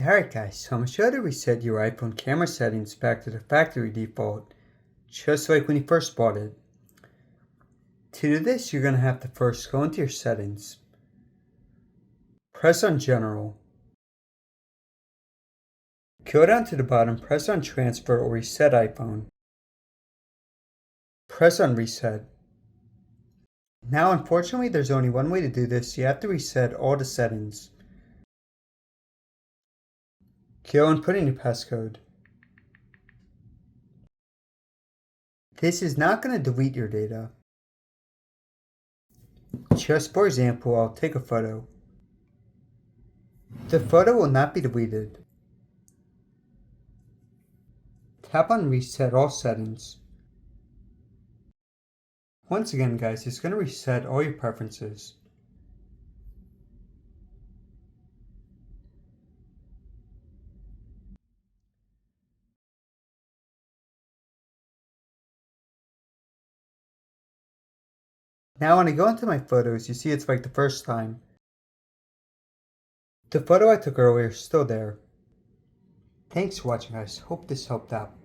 Alright guys, so I'm going to show you how to reset your iPhone camera settings back to the factory default, just like when you first bought it. To do this, you're going to have to first go into your settings, press on General, go down to the bottom, press on Transfer or Reset iPhone, press on Reset. Now unfortunately there's only one way to do this, you have to reset all the settings. Go and put in your passcode. This is not going to delete your data. Just for example, I'll take a photo. The photo will not be deleted. Tap on Reset All Settings. Once again guys, it's going to reset all your preferences. Now when I go into my photos, you see it's like the first time. The photo I took earlier is still there. Thanks for watching guys, hope this helped out.